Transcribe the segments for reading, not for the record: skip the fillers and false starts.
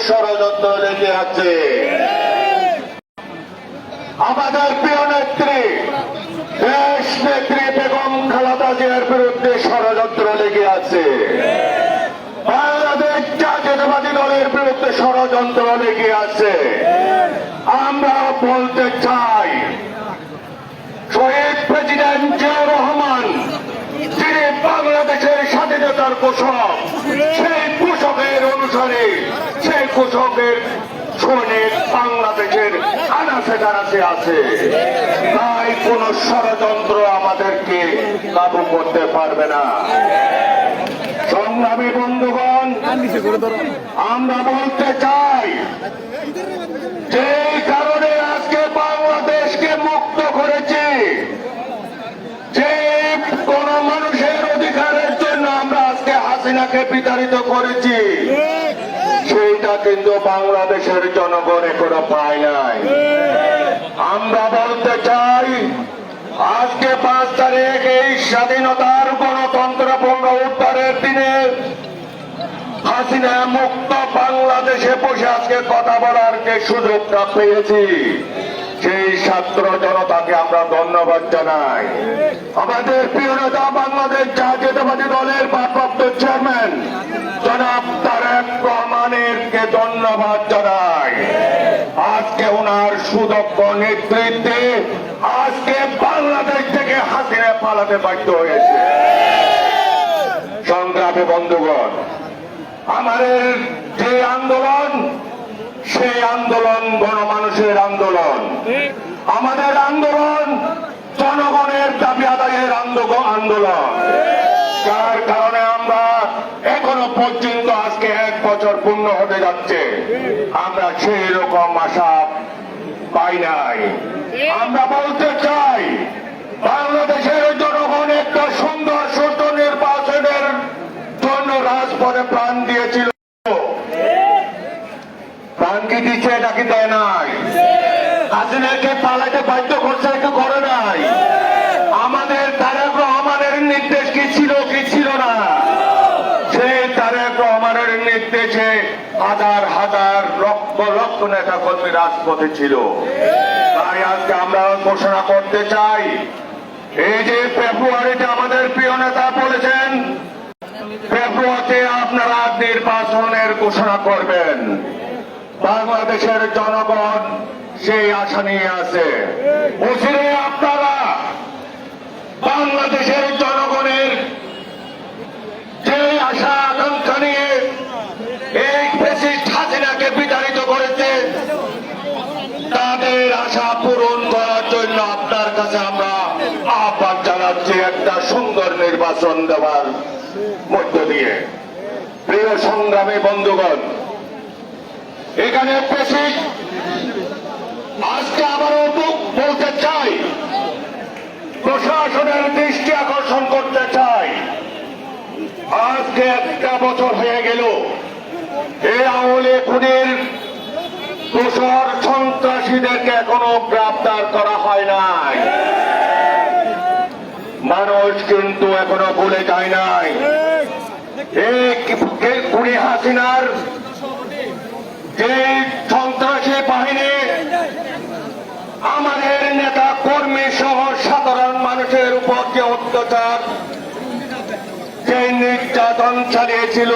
ষড়যন্ত্র লেগে আছে। আমাদের প্রিয় নেত্রী দেশ নেত্রী বেগম খালেদা জিয়ার বিরুদ্ধে ষড়যন্ত্র লেগে আছে। বাংলাদেশ জাতীয়তাবাদী দলের বিরুদ্ধে ষড়যন্ত্র লেগে আছে। আমরা বলতে চাই, শহীদ প্রেসিডেন্ট জিয়াউর রহমান যিনি বাংলাদেশের স্বাধীনতার ঘোষক, সেই ঘোষকের অনুসারে সেই ঘোষকের সৈনিক বাংলাদেশের আনাচে কানাচে আছে। তাই কোন ষড়যন্ত্র আমাদেরকে কাবু করতে পারবে না। সংগ্রামী বন্ধুগণ, আমরা বলতে চাই, যে কারণে আজকে বাংলাদেশকে মুক্ত করেছে, যে কোন মানুষের অধিকারের জন্য আমরা আজকে হাসিনাকে বিতাড়িত করেছি, সেইটা কিন্তু বাংলাদেশের জনগণ এখনো পায় নাই। আমরা বলতে চাই, আজকে 5 তারিখ এই স্বাধীনতার গণতন্ত্র পুনরুদ্ধারের দিনে হাসিনা মুক্ত বাংলাদেশে বসে আজকে কথা বলার যে সুযোগটা পেয়েছি, সেই ছাত্র জনতাকে আমরা ধন্যবাদ জানাই। আমাদের প্রিয় নেতা বাংলাদেশ জাতীয়তাবাদী দলের ভারপ্রাপ্ত চেয়ারম্যান জনাব তারেক রহমানকে ধন্যবাদ জানাই। আজকে ওনার সুদক্ষ নেতৃত্বে আজকে বাংলাদেশ থেকে হাসিনা পালাতে বাধ্য হয়েছে। সংগ্রামী বন্ধুগণ, আমাদের যে আন্দোলন, সেই আন্দোলন গণমানুষের আন্দোলন। আমাদের আন্দোলন জনগণের দাবি আদায়ের আন্দোলন। যার কারণে আমরা এখনো পর্যন্ত আজকে 1 বছর পূর্ণ হতে যাচ্ছে, আমরা সেই রকম আশা পাই নাই। আমরা বলতে চাই, বাংলাদেশের জনগণ একটা সুন্দর সুষ্ঠু নির্বাচনের জন্য রাজপথে প্রাণ দিয়েছিল। প্রাণ কি দিচ্ছে? এটা কি দেয় নাই? হাসিনাকে পালাইতে বাধ্য করছে, একটু করে নাই। আমাদের তারেক রহমানের নির্দেশ কি ছিল, কি ছিল না? সেই তারেক রহমানের নির্দেশে হাজার হাজার লক্ষ লক্ষ নেতা কর্মী রাজপথে ছিল। তাই আজকে আমরা ঘোষণা করতে চাই, এই যে ফেব্রুয়ারিতে আমাদের প্রিয় নেতা বলেছেন, ফেব্রুয়ারিতে আপনারা নির্বাচনের ঘোষণা করবেন। বাংলাদেশের জনগণ সেই আশা নিয়ে আছে। অচিরে আপনারা বাংলাদেশের জনগণের যে আশা আকাঙ্ক্ষা নিয়ে এই ফ্যাসিস্ট হাসিনাকে বিতাড়িত করেছে, তাদের আশা পূরণ করার জন্য আপনার কাছে আমরা আহ্বান জানাচ্ছি, একটা সুন্দর নির্বাচন দেওয়ার মধ্য দিয়ে। প্রিয় সংগ্রামী বন্ধুগণ, এখানে ফ্যাসিস্ট আজকে আবারও বলতে চাই, প্রশাসনের দৃষ্টি আকর্ষণ করতে চাই, আজকে 1 বছর হয়ে গেল এই আওয়ামী খুনির দোষর সন্ত্রাসীদেরকে এখনো গ্রেফতার করা হয় নাই। মানুষ কিন্তু এখনো ভুলে যায় নাই এই খুনি হাসিনার যে সন্ত্রাসী বাহিনী আমাদের নেতা কর্মী সহ সাধারণ মানুষের উপর যে অত্যাচার, যে নির্যাতন চালিয়েছিল,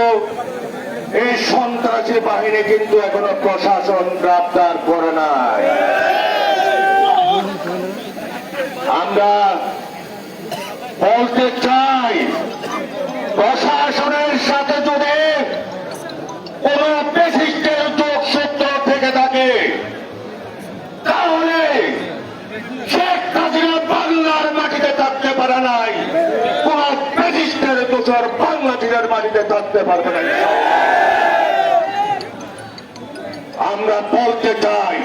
এই সন্ত্রাসী বাহিনী কিন্তু এখনো প্রশাসন গ্রেফতার করে নাই। আমরা বলতে চাই, প্রশাসনের সাথে যদি কোন ফ্যাসিস্টের যোগসূত্র থেকে থাকে, তাহলে শেখ হাসিনা বাংলার মাটিতে থাকতে পারে নাই, কোন ফ্যাসিস্টের দোষর বাংলাদেশের মাটিতে থাকতে পারবে না। আমরা বলতে চাই,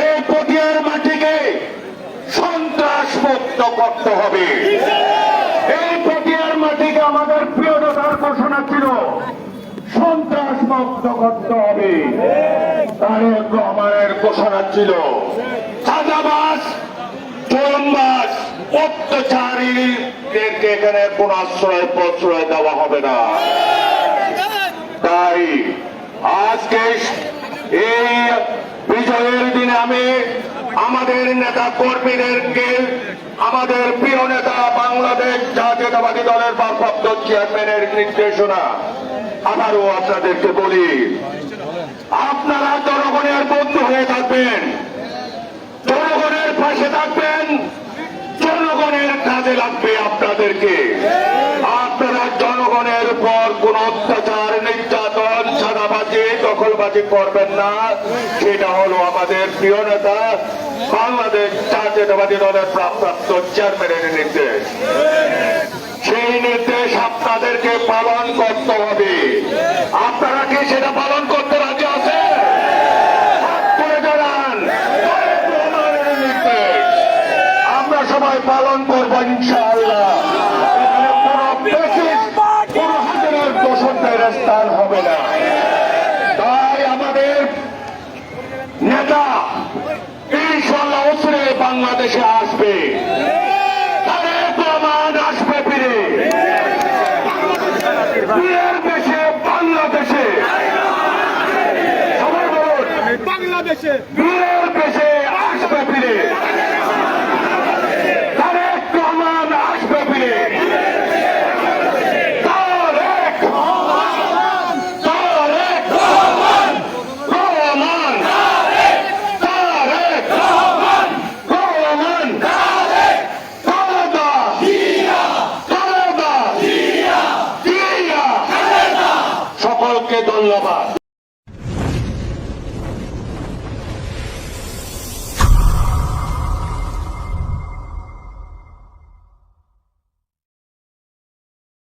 এই পটিয়ার মাটিকে সন্ত্রাস মুক্ত করতে হবে। এই পটিয়ার মাটিকে আমাদের প্রিয় নেতার ঘোষণা ছিল, সন্ত্রাস মুক্ত করতে হবে। তারেক রহমানের ঘোষণা ছিল, চাঁদাবাজ, চোরবাজ, অত্যাচারীদেরকে এখানে কোন আশ্রয় প্রশ্রয় দেওয়া হবে না। তাই আজকে এই বিজয়ের দিনে আমি আমাদের নেতা কর্মীদেরকে আমাদের প্রিয় নেতা বাংলাদেশ জাতীয়তাবাদী দলের ভারপ্রাপ্ত চেয়ারম্যানের নির্দেশনা আবারও আপনাদেরকে বলি, আপনারা জনগণের বন্ধু হয়ে থাকবেন, জনগণের পাশে থাকবেন, জনগণের কাজে লাগবে আপনাদেরকে। আপনারা জনগণের উপর কোন অত্যাচার, নির্যাতন, চাঁদাবাজি, দখলবাজি করবেন না। সেটা হলো আমাদের প্রিয় নেতা বাংলাদেশ জাতীয়তাবাদী দলের ভারপ্রাপ্ত চেয়ারম্যানের নির্দেশ। সেই নির্দেশ আপনাদেরকে পালন করতে হবে। আপনারা কি সেটা পালন করতে রাজি আছেন? হাত তুলে জানান। নির্দেশ আমরা সবাই পালন করবো ইনশাআল্লাহ। এখানে কোনো ফ্যাসিস্ট, কোনো হাজারের দোষরদের স্থান হবে না। তাই আমাদের নেতা ইনশাআল্লাহ অচিরে বাংলাদেশে আসবে, তারেক রহমান আসবে ফিরে। বীরের দেশে বাংলাদেশে, সবাই বলুন বাংলাদেশে বীরের দেশে আসবে ফিরে। তারেক রহমান আসবে ফিরে। তারেক রহমান, তারেক রহমান, রহমান, তারেক রহমান, রহমান, খালেদা জিয়া, খালেদা জিয়া, জিয়া। সকলকে ধন্যবাদ।